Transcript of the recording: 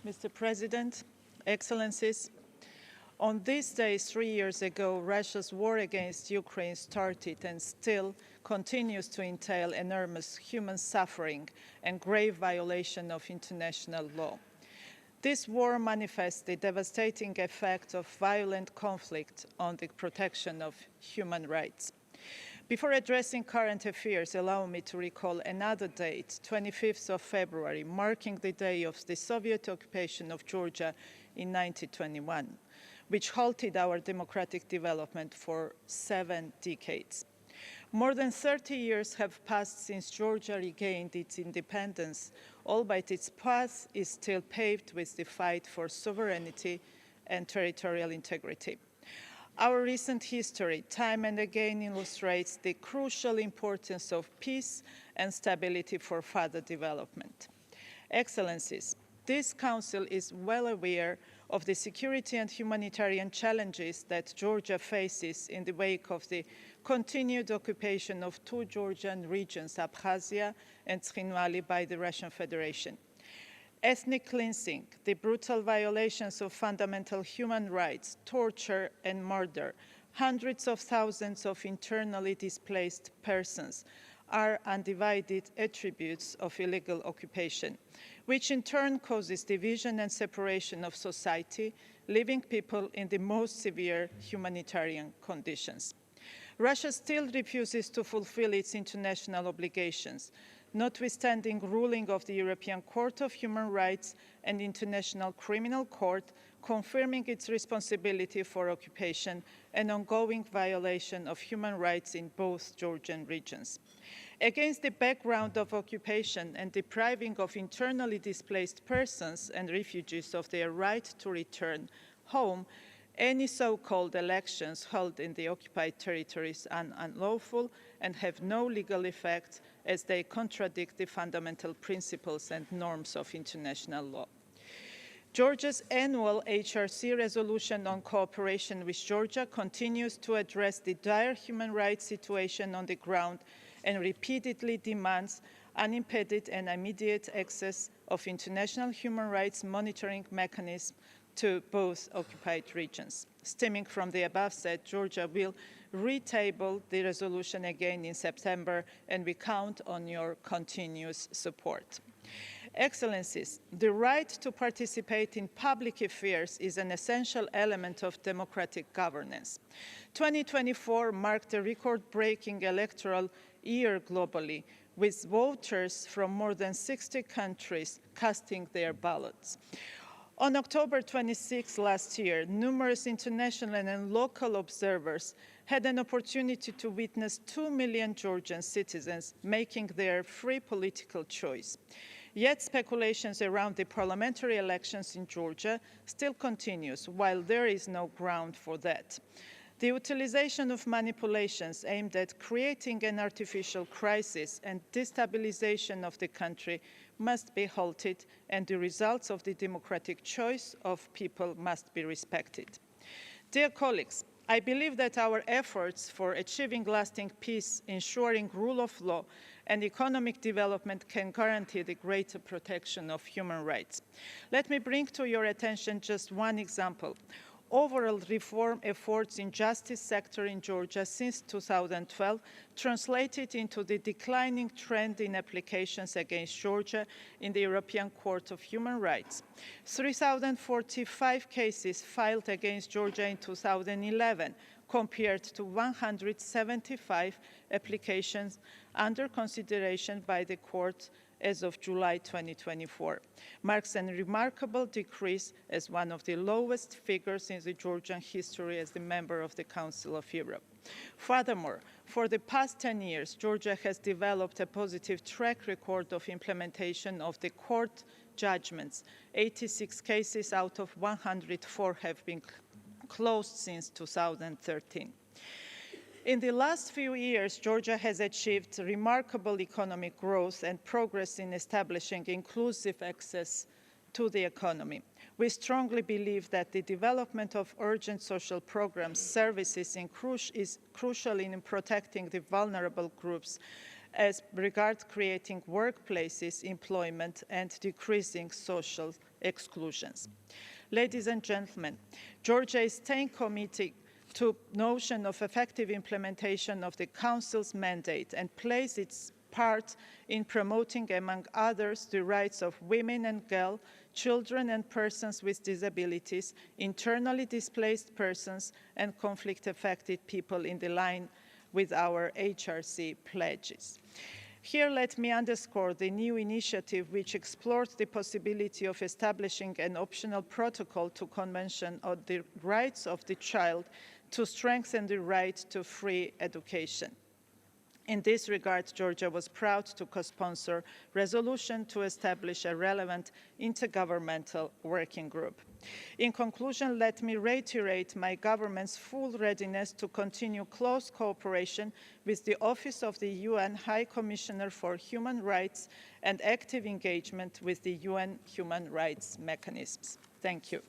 Mr. President, Excellencies, on this day 3 years ago, Russia's war against Ukraine started and still continues to entail enormous human suffering and grave violation of international law. This war manifests the devastating effect of violent conflict on the protection of human rights. Before addressing current affairs, allow me to recall another date, 25th of February, marking the day of the Soviet occupation of Georgia in 1921, which halted our democratic development for 7 decades. More than 30 years have passed since Georgia regained its independence, albeit its path is still paved with the fight for sovereignty and territorial integrity. Our recent history time and again illustrates the crucial importance of peace and stability for further development. Excellencies, this Council is well aware of the security and humanitarian challenges that Georgia faces in the wake of the continued occupation of 2 Georgian regions, Abkhazia and Tkhinvali, by the Russian Federation. Ethnic cleansing, the brutal violations of fundamental human rights, torture and murder, hundreds of thousands of internally displaced persons are undivided attributes of illegal occupation, which in turn causes division and separation of society, leaving people in the most severe humanitarian conditions. Russia still refuses to fulfill its international obligations, notwithstanding ruling of the European Court of Human Rights and International Criminal Court confirming its responsibility for occupation and ongoing violation of human rights in both Georgian regions. Against the background of occupation and depriving of internally displaced persons and refugees of their right to return home, any so-called elections held in the occupied territories are unlawful and have no legal effect as they contradict the fundamental principles and norms of international law. Georgia's annual HRC resolution on cooperation with Georgia continues to address the dire human rights situation on the ground and repeatedly demands unimpeded and immediate access of international human rights monitoring mechanisms to both occupied regions. Stemming from the above said, Georgia will retable the resolution again in September, and we count on your continuous support. Excellencies, the right to participate in public affairs is an essential element of democratic governance. 2024 marked a record-breaking electoral year globally, with voters from more than 60 countries casting their ballots. On October 26 last year, numerous international and local observers had an opportunity to witness 2 million Georgian citizens making their free political choice. Yet speculations around the parliamentary elections in Georgia still continues, while there is no ground for that. The utilization of manipulations aimed at creating an artificial crisis and destabilization of the country must be halted, and the results of the democratic choice of people must be respected. Dear colleagues, I believe that our efforts for achieving lasting peace, ensuring rule of law, and economic development can guarantee the greater protection of human rights. Let me bring to your attention just one example. Overall reform efforts in justice sector in Georgia since 2012 translated into the declining trend in applications against Georgia in the European Court of Human Rights. 3,045 cases filed against Georgia in 2011 compared to 175 applications under consideration by the court as of July 2024, marks a remarkable decrease as one of the lowest figures in the Georgian history as a member of the Council of Europe. Furthermore, for the past 10 years, Georgia has developed a positive track record of implementation of the court judgments. 86 cases out of 104 have been closed since 2013. In the last few years, Georgia has achieved remarkable economic growth and progress in establishing inclusive access to the economy. We strongly believe that the development of urgent social programs, services is crucial in protecting the vulnerable groups as regards creating workplaces, employment, and decreasing social exclusions. Ladies and gentlemen, Georgia is staying committed to notion of effective implementation of the Council's mandate and plays its part in promoting, among others, the rights of women and girls, children and persons with disabilities, internally displaced persons, and conflict-affected people in line with our HRC pledges. Here, let me underscore the new initiative which explores the possibility of establishing an optional protocol to Convention on the Rights of the Child to strengthen the right to free education. In this regard, Georgia was proud to co-sponsor resolution to establish a relevant intergovernmental working group. In conclusion, let me reiterate my government's full readiness to continue close cooperation with the Office of the UN High Commissioner for Human Rights and active engagement with the UN human rights mechanisms. Thank you.